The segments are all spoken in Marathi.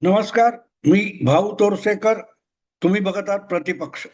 नमस्कार. मी भाऊ तोरसेकर. तुम्ही बघत आहात प्रतिपक्ष.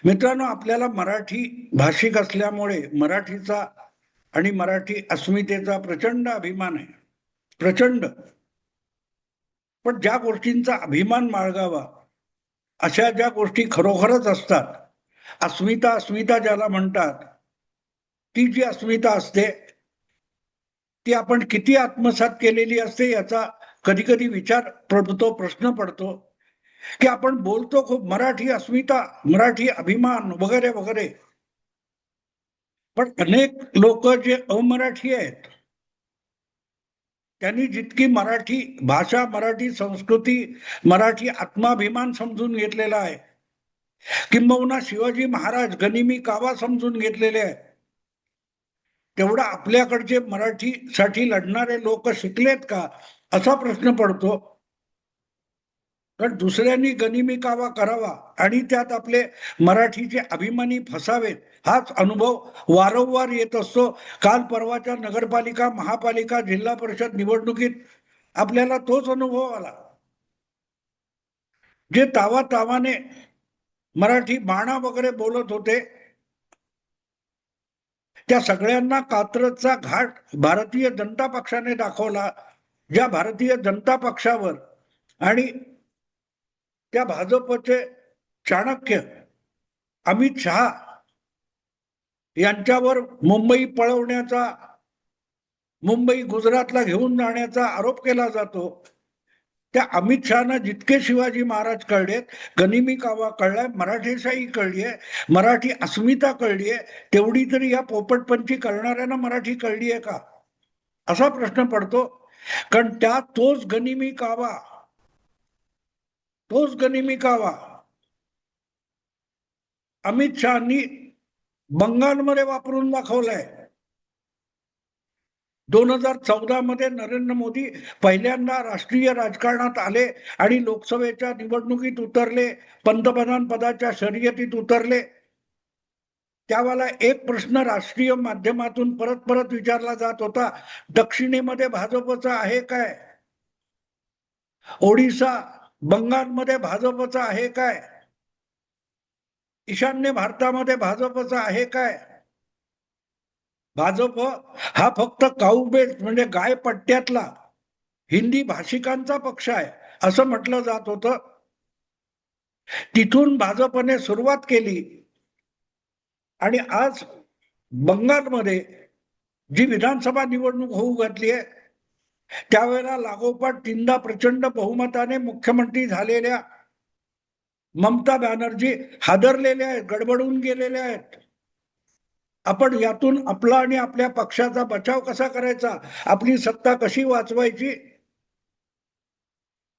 मित्रांनो, आपल्याला मराठी भाषिक असल्यामुळे मराठीचा आणि मराठी अस्मितेचा प्रचंड अभिमान आहे. प्रचंड. पण ज्या गोष्टींचा अभिमान बाळगावा अशा ज्या गोष्टी खरोखरच असतात, अस्मिता अस्मिता ज्याला म्हणतात, ती जी अस्मिता असते ती आपण किती आत्मसात केलेली असते याचा कधी कधी विचार पडतो, प्रश्न पडतो की आपण बोलतो खूप मराठी अस्मिता, मराठी अभिमान वगैरे वगैरे, पण अनेक लोक जे अमराठी आहेत त्यांनी जितकी मराठी भाषा, मराठी संस्कृती, मराठी आत्माभिमान समजून घेतलेला आहे, किंबहुना शिवाजी महाराज गनिमी कावा समजून घेतलेले आहे, तेवढा आपल्याकडचे मराठीसाठी लढणारे लोक शिकलेत का असा प्रश्न पडतो. कारण दुसऱ्यांनी गनिमी कावा करावा आणि त्यात आपले मराठीचे अभिमानी फसावेत हाच अनुभव वारंवार येत असतो. काल परवाच्या नगरपालिका, महापालिका, जिल्हा परिषद निवडणुकीत आपल्याला तोच अनुभव आला. जे तावा तावाने मराठी बाणा वगैरे बोलत होते त्या सगळ्यांना कात्रजचा घाट भारतीय जनता पक्षाने दाखवला. ज्या भारतीय जनता पक्षावर आणि त्या भाजपचे चाणक्य अमित शहा यांच्यावर मुंबई पळवण्याचा, मुंबई गुजरातला घेऊन जाण्याचा आरोप केला जातो, त्या अमित शहाना जितके शिवाजी महाराज कळलेत, गनिमी कावा कळलाय, मराठीशाही कळली आहे, मराठी अस्मिता कळली आहे, तेवढी तरी या पोपटपंची करणाऱ्यांना मराठी कळली आहे का असा प्रश्न पडतो. कारण तोच गनिमी कावा अमित शहानी बंगालमध्ये वापरून दाखवलाय. 2014 मध्ये नरेंद्र मोदी पहिल्यांदा राष्ट्रीय राजकारणात आले आणि लोकसभेच्या निवडणुकीत उतरले, पंतप्रधान पदाच्या शर्यतीत उतरले. त्यावेळेला एक प्रश्न राष्ट्रीय माध्यमातून परत परत विचारला जात होता, दक्षिणेमध्ये भाजपचा आहे काय, ओडिशा बंगालमध्ये भाजपचा आहे काय, ईशान्य भारतामध्ये भाजपचा आहे काय. भाजप हा फक्त काऊ बेल्ट म्हणजे गाय पट्ट्यातला हिंदी भाषिकांचा पक्ष आहे असं म्हटलं जात होतं. तिथून भाजपने सुरुवात केली आणि आज बंगालमध्ये जी विधानसभा निवडणूक होऊ घातली आहे त्यावेळेला लागोपाठ तीनदा प्रचंड बहुमताने मुख्यमंत्री झालेल्या ममता बॅनर्जी हादरलेल्या आहेत, गडबडून गेलेल्या आहेत. आपण यातून आपला आणि आपल्या पक्षाचा बचाव कसा करायचा, आपली सत्ता कशी वाचवायची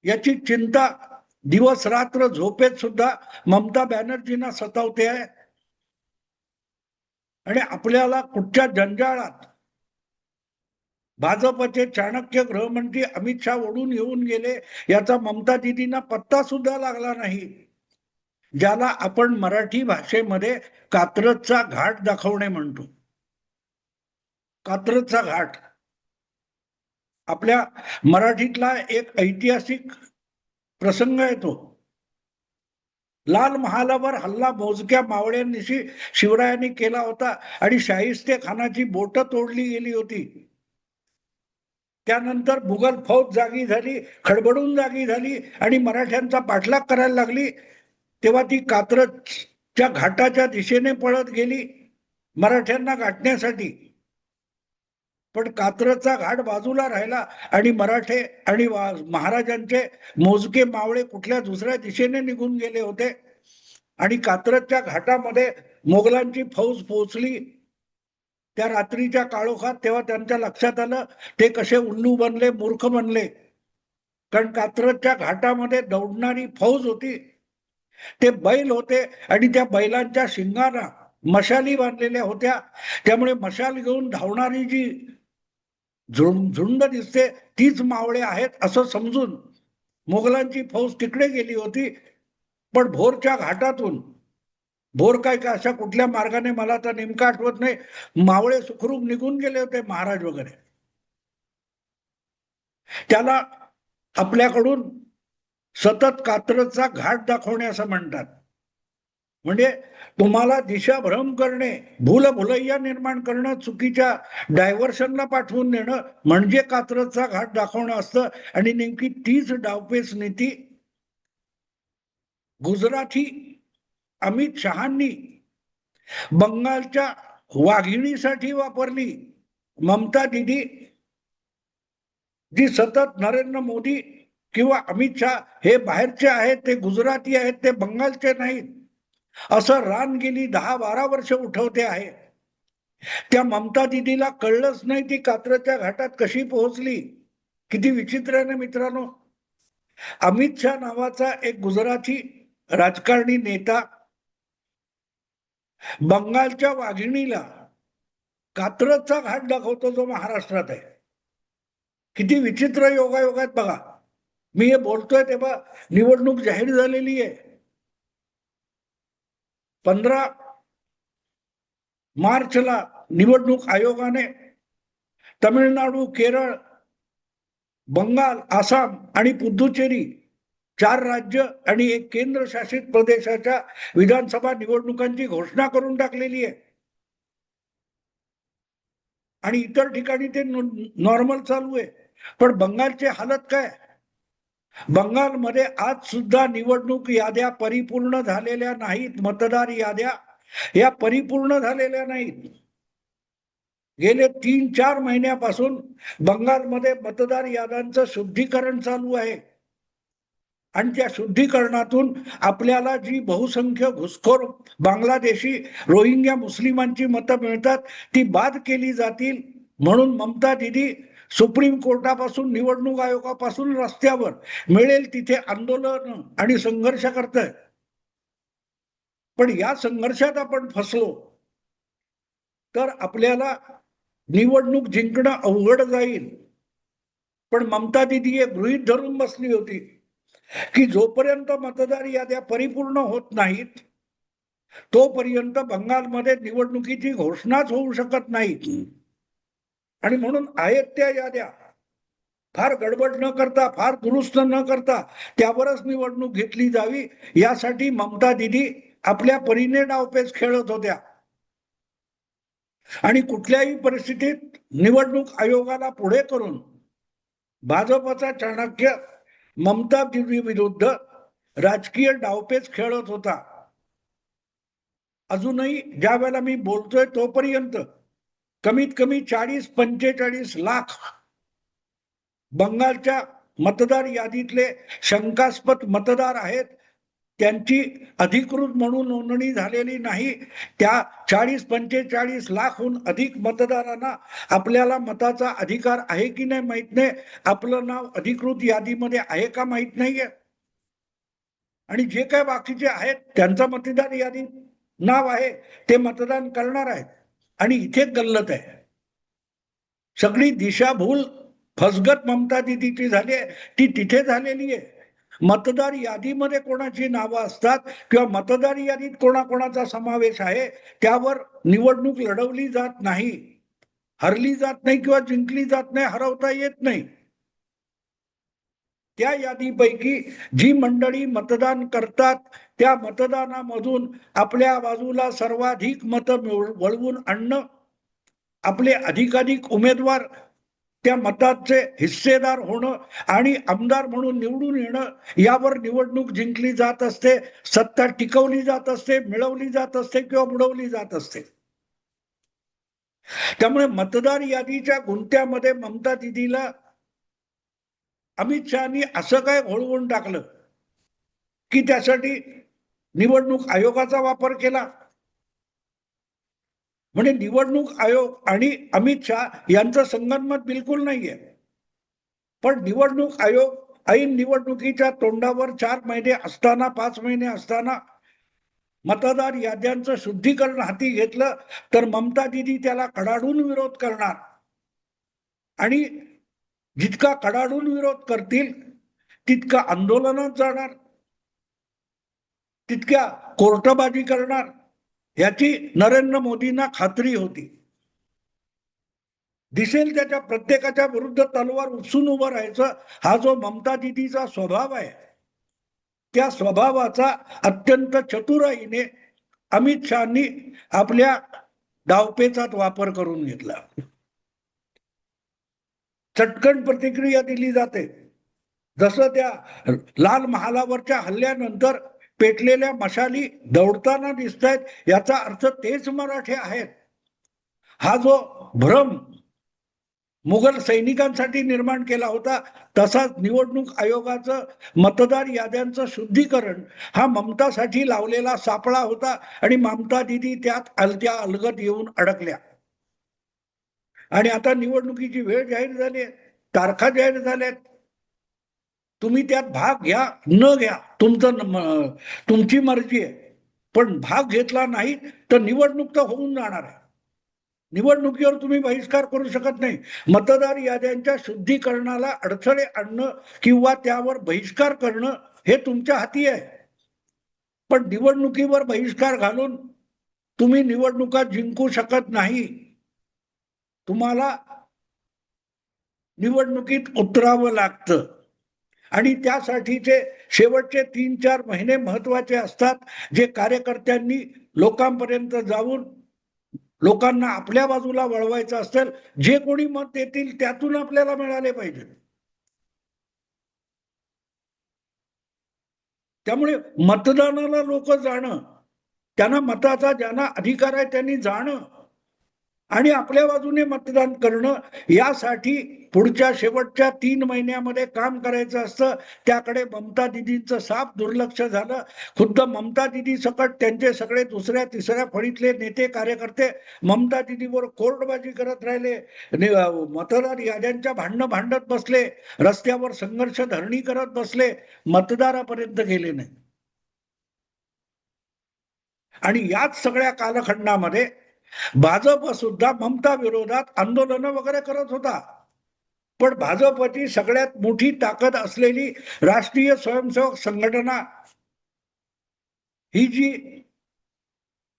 याची चिंता दिवस रात्र झोपेत सुद्धा ममता बॅनर्जींना सतावते आहे. आणि आपल्याला कुठच्या जंजाळात भाजपचे चाणक्य गृहमंत्री अमित शहा ओढून येऊन गेले याचा ममता दिदींना पत्ता सुद्धा लागला नाही, ज्याला आपण मराठी भाषेमध्ये कात्रजचा घाट दाखवणे म्हणतो. कात्रजचा घाट आपल्या मराठीतला एक ऐतिहासिक प्रसंग आहे. तो लाल महालावर हल्ला मोजक्या मावळ्यांनिशी शिवरायांनी केला होता आणि शाहिस्ते खानाची बोट तोडली गेली होती. त्यानंतर मुघल फौज जागी झाली, खडबडून जागी झाली आणि मराठ्यांचा पाठलाग करायला लागली. तेव्हा ती कात्रजच्या घाटाच्या दिशेने पळत गेली मराठ्यांना गाठण्यासाठी. पण कात्रजचा घाट बाजूला राहिला आणि मराठे आणि महाराजांचे मोजके मावळे कुठल्या दुसऱ्या दिशेने निघून गेले होते आणि कात्रजच्या घाटामध्ये मोगलांची फौज पोहोचली. त्या रात्रीच्या काळोखात तेव्हा त्यांच्या लक्षात आलं ते कसे उल्लू बनले, मूर्ख बनले. कारण कात्रजच्या घाटामध्ये दौडणारी फौज होती, ते बैल होते आणि त्या बैलांच्या शिंगाला मशाली बांधलेल्या होत्या. त्यामुळे मशाल घेऊन धावणारी जी झुंड दिसते तीच मावळे आहेत असं समजून मोगलांची फौज तिकडे गेली होती. पण भोरच्या घाटातून, भोर काय का अशा कुठल्या मार्गाने मला तर नेमकं आठवत नाही, मावळे सुखरूप निघून गेले होते महाराज वगैरे. त्याला आपल्याकडून सतत कात्रजचा घाट दाखवणे असं म्हणतात. म्हणजे तुम्हाला दिशाभ्रम करणे, भूलभुलैया निर्माण करणं, चुकीच्या डायव्हर्शनला पाठवून देणं म्हणजे कात्रजचा घाट दाखवणं असतं. आणि नेमकी तीच डावपेच नीती गुजराती अमित शहांनी बंगालच्या वाघिणीसाठी वापरली. ममता दिदी जी सतत नरेंद्र मोदी किंवा अमित शहा हे बाहेरचे आहेत, ते गुजराती आहेत, ते बंगालचे नाहीत, असं रान गेली 10-12 वर्ष उठवते आहे. त्या ममता दिदीला कळलंच नाही ती कात्रजच्या घाटात कशी पोहोचली. किती विचित्र आहे ना मित्रांनो. अमित शहा नावाचा एक गुजराती राजकारणी नेता बंगालच्या वाघिणीला कात्रजचा घाट दाखवतो जो महाराष्ट्रात आहे. किती विचित्र योगायोग आहेत बघा. मी हे बोलतोय तेव्हा निवडणूक जाहीर झालेली आहे. 15 मार्चला निवडणूक आयोगाने तमिळनाडू, केरळ, बंगाल, आसाम आणि पुदुचेरी 4 राज्य आणि 1 केंद्रशासित प्रदेशाच्या विधानसभा निवडणुकांची घोषणा करून टाकलेली आहे. आणि इतर ठिकाणी ते नॉर्मल चालू आहे. पण बंगालची हालत काय? बंगालमध्ये आज सुद्धा निवडणूक याद्या परिपूर्ण झालेल्या नाहीत. मतदार याद्या या परिपूर्ण झालेल्या नाहीत. गेले 3-4 महिन्यापासून बंगालमध्ये मतदार याद्यांचं शुद्धीकरण चालू आहे. आणि त्या शुद्धीकरणातून आपल्याला जी बहुसंख्य घुसखोर बांगलादेशी रोहिंग्या मुस्लिमांची मतं मिळतात ती बाद केली जातील म्हणून ममता दिदी सुप्रीम कोर्टापासून निवडणूक आयोगापासून रस्त्यावर मिळेल तिथे आंदोलन आणि संघर्ष करतायत. पण या संघर्षात आपण फसलो तर आपल्याला निवडणूक जिंकणं अवघड जाईल. पण ममता दिदी हे गृहीत धरून बसली होती की जोपर्यंत मतदार याद्या परिपूर्ण होत नाहीत तोपर्यंत बंगालमध्ये निवडणुकीची घोषणाच होऊ शकत नाही. आणि म्हणून आहेत त्या याद्या फार गडबड न करता, फार दुरुस्त न करता त्यावरच निवडणूक घेतली जावी यासाठी ममता दिदी आपल्या परीने डावपेच खेळत होत्या. आणि कुठल्याही परिस्थितीत निवडणूक आयोगाला पुढे करून भाजपचा चाणक्य ममता दिदी विरुद्ध राजकीय डावपेच खेळत होता. अजूनही ज्या वेळेला मी बोलतोय तोपर्यंत कमीत कमी 40-45 लाख बंगालच्या मतदार यादीतले शंकास्पद मतदार आहेत. त्यांची अधिकृत म्हणून नोंदणी झालेली नाही. त्या 40-45 लाखहून अधिक मतदारांना आपल्याला मताचा अधिकार आहे की नाही माहित नाही. आपलं नाव अधिकृत यादीमध्ये आहे का माहित नाहीये. आणि जे काय बाकीचे आहेत त्यांचं मतदार यादीत नाव आहे ते मतदान करणार आहेत. आणि इथे गल्लत आहे. सगळी दिशाभूल फसगत ममता दिदीची झाली आहे ती तिथे झालेली आहे. मतदार यादीमध्ये कोणाची नावं असतात किंवा मतदार यादीत कोणाकोणाचा समावेश आहे त्यावर निवडणूक लढवली जात नाही, हरली जात नाही किंवा जिंकली जात नाही, हरवता येत नाही. त्या यादीपैकी जी मंडळी मतदान करतात त्या मतदानामधून आपल्या बाजूला सर्वाधिक मतं वळवून आणणं, आपले अधिकाधिक उमेदवार त्या मताचे हिस्सेदार होणं आणि आमदार म्हणून निवडून येणं यावर निवडणूक जिंकली जात असते, सत्ता टिकवली जात असते, मिळवली जात असते किंवा बुडवली जात असते. त्यामुळे मतदार यादीच्या गुंत्यामध्ये ममता दिदीला अमित शहानी असं काय घोळवून टाकलं की त्यासाठी निवडणूक आयोगाचा वापर केला. म्हणजे निवडणूक आयोग आणि अमित शहा यांचं संगनमत बिलकुल नाहीये. पण निवडणूक आयोग ऐन निवडणुकीच्या तोंडावर 4 महिने असताना, 5 महिने असताना मतदार याद्यांचं शुद्धीकरण हाती घेतलं तर ममता दिदी त्याला कडाडून विरोध करणार. आणि जितका कडाडून विरोध करतील तितका आंदोलनात जाणार, तितक्या कोर्टबाजी करणार याची नरेंद्र मोदींना खात्री होती. दिसेल त्याच्या प्रत्येकाच्या विरुद्ध तलवार उपसून उभं राहायचं, हा जो ममता दिदीचा स्वभाव आहे, त्या स्वभावाचा अत्यंत चतुराईने अमित शहानी आपल्या डावपेचात वापर करून घेतला. चटकन प्रतिक्रिया दिली जाते. जसं त्या लाल महालावरच्या हल्ल्यानंतर पेटलेल्या मशाली दौडताना दिसत आहेत, याचा अर्थ तेच मराठे आहेत. हा जो भ्रम मुघल सैनिकांसाठी निर्माण केला होता, तसाच निवडणूक आयोगाचं मतदार याद्यांचं शुद्धीकरण हा ममतासाठी लावलेला सापळा होता आणि ममता दिदी त्यात अलत्या अलगद येऊन अडकल्या. आणि आता निवडणुकीची वेळ जाहीर झाली आहे, तारखा जाहीर झाल्यात. तुम्ही त्यात भाग घ्या न घ्या तुमची मर्जी आहे, पण भाग घेतला नाही तर निवडणूक तर होऊन जाणार आहे. निवडणुकीवर तुम्ही बहिष्कार करू शकत नाही. मतदार याद्यांच्या शुद्धीकरणाला अडथळे आणणं किंवा त्यावर बहिष्कार करणं हे तुमच्या हाती आहे. पण निवडणुकीवर बहिष्कार घालून तुम्ही निवडणुका जिंकू शकत नाही. तुम्हाला निवडणुकीत उतरावं लागतं आणि त्यासाठीचे शेवटचे 3-4 महिने महत्वाचे असतात, जे कार्यकर्त्यांनी लोकांपर्यंत जाऊन लोकांना आपल्या बाजूला वळवायचं असेल. जे कोणी मत देतील त्यातून आपल्याला मिळाले पाहिजे. त्यामुळे मतदानाला लोक जाणं, त्यांना मताचा ज्यांना अधिकार आहे त्यांनी जाणं आणि आपल्या बाजूने मतदान करणं, यासाठी पुढच्या शेवटच्या 3 महिन्यामध्ये काम करायचं असतं. त्याकडे ममता दिदींचं साफ दुर्लक्ष झालं. खुद्द ममता दिदी सकट त्यांचे सगळे दुसऱ्या तिसऱ्या फळीतले नेते कार्यकर्ते ममता दिदीवर कोर्टबाजी करत राहिले, मतदार याद्यांच्या भांडणं भांडत बसले, रस्त्यावर संघर्ष धरणी करत बसले, मतदारापर्यंत गेले नाही. आणि याच सगळ्या कालखंडामध्ये भाजप सुद्धा ममता विरोधात आंदोलन वगैरे करत होता. पण भाजपची सगळ्यात मोठी ताकद असलेली राष्ट्रीय स्वयंसेवक संघटना ही जी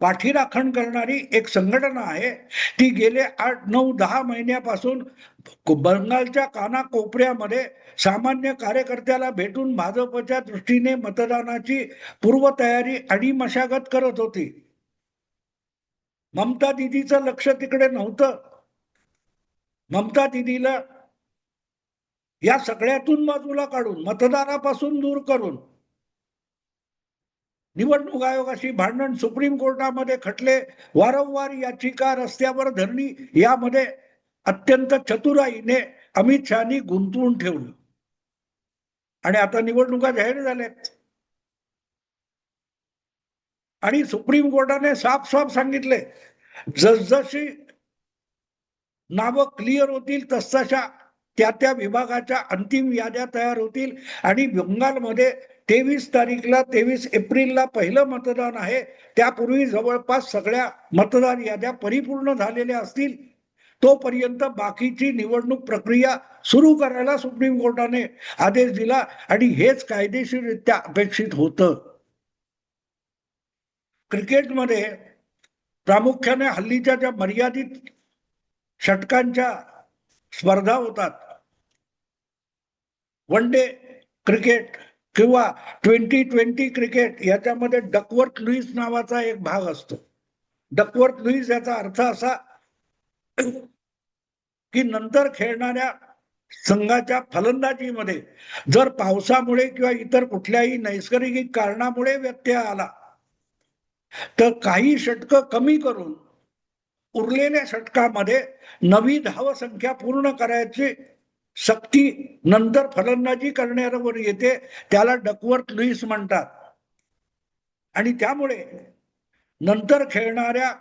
पाठीराखण करणारी एक संघटना आहे, ती गेले 8-9-10 महिन्यापासून बंगालच्या कानाकोपऱ्यामध्ये सामान्य कार्यकर्त्याला भेटून भाजपच्या दृष्टीने मतदानाची पूर्वतयारी आणि मशागत करत होती. ममता दिदीचं लक्ष तिकडे नव्हतं. ममता दिदीला या सगळ्यातून बाजूला काढून, मतदारापासून दूर करून, निवडणूक आयोगाशी भांडण, सुप्रीम कोर्टामध्ये खटले, वारंवार याचिका, रस्त्यावर धरणी, यामध्ये अत्यंत चतुराईने अमित शहानी गुंतवून ठेवलं. आणि आता निवडणुका जाहीर झाल्यात आणि सुप्रीम कोर्टाने साफ सांगितले, जसजशी नावं क्लिअर होतील तसतशा त्या विभागाच्या अंतिम याद्या तयार होतील आणि बंगालमध्ये 23 एप्रिलला पहिलं मतदान आहे. त्यापूर्वी जवळपास सगळ्या मतदार याद्या परिपूर्ण झालेल्या असतील. तोपर्यंत बाकीची निवडणूक प्रक्रिया सुरू करायला सुप्रीम कोर्टाने आदेश दिला आणि हेच कायदेशीररित्या अपेक्षित होतं. क्रिकेटमध्ये प्रामुख्याने हल्लीच्या ज्या मर्यादित षटकांच्या स्पर्धा होतात, वन डे क्रिकेट किंवा 2020 क्रिकेट, याच्यामध्ये डकवर्थ लुईस नावाचा एक भाग असतो. डकवर्थ लुईस याचा अर्थ असा की नंतर खेळणाऱ्या संघाच्या फलंदाजीमध्ये जर पावसामुळे किंवा इतर कुठल्याही नैसर्गिक कारणामुळे व्यत्यय आला तर काही षटकं कमी करून उरलेल्या षटकामध्ये नवी धावसंख्या पूर्ण करायची सक्ती नंतर फलंदाजी करण्यावर येते. त्याला डकवर्थ लुईस म्हणतात. आणि त्यामुळे नंतर खेळणाऱ्या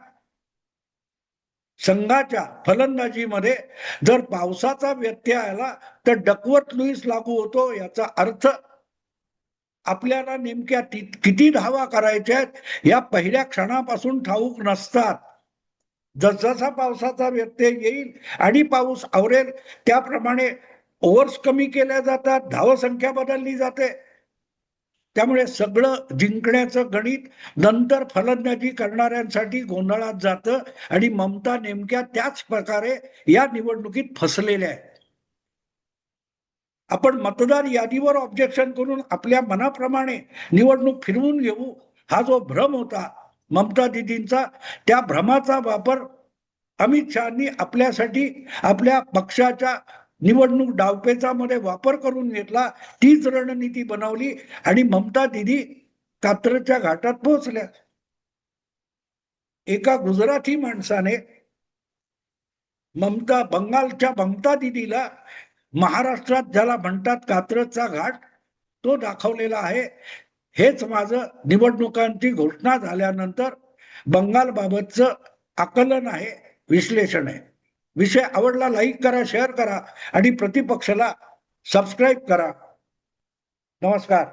संघाच्या फलंदाजीमध्ये जर पावसाचा व्यत्यय आला तर डकवर्थ लुईस लागू होतो. याचा अर्थ आपल्याला नेमक्या किती धावा करायच्या आहेत या पहिल्या क्षणापासून ठाऊक नसतात. जसजसा पावसाचा व्यत्यय येईल आणि पाऊस आवरेल त्याप्रमाणे ओव्हर्स कमी केल्या जातात, धावसंख्या बदलली जाते. त्यामुळे सगळं जिंकण्याचं गणित नंतर फलंदाजी करणाऱ्यांसाठी गोंधळात जातं आणि ममता नेमक्या त्याच प्रकारे या निवडणुकीत फसलेल्या आहेत. आपण मतदार यादीवर ऑब्जेक्शन करून आपल्या मनाप्रमाणे निवडणूक फिरवून घेऊ, हा जो भ्रम होता ममता दिदींचा, त्या भ्रमाचा वापर अमित शहानी आपल्यासाठी आपल्या पक्षाच्या निवडणूक डावपेचामध्ये वापर करून घेतला. तीच रणनीती बनवली आणि ममता दिदी कात्रच्या घाटात पोहोचल्या. एका गुजराती माणसाने बंगालच्या ममता दिदीला महाराष्ट्रात ज्याला म्हणतात कात्रजचा घाट, तो दाखवलेला आहे. हेच माझं निवडणुकांची घोषणा झाल्यानंतर बंगाल बाबतचं आकलन आहे, विश्लेषण आहे. विषय आवडला लाईक करा, शेअर करा आणि प्रतिपक्षाला सबस्क्राईब करा. नमस्कार.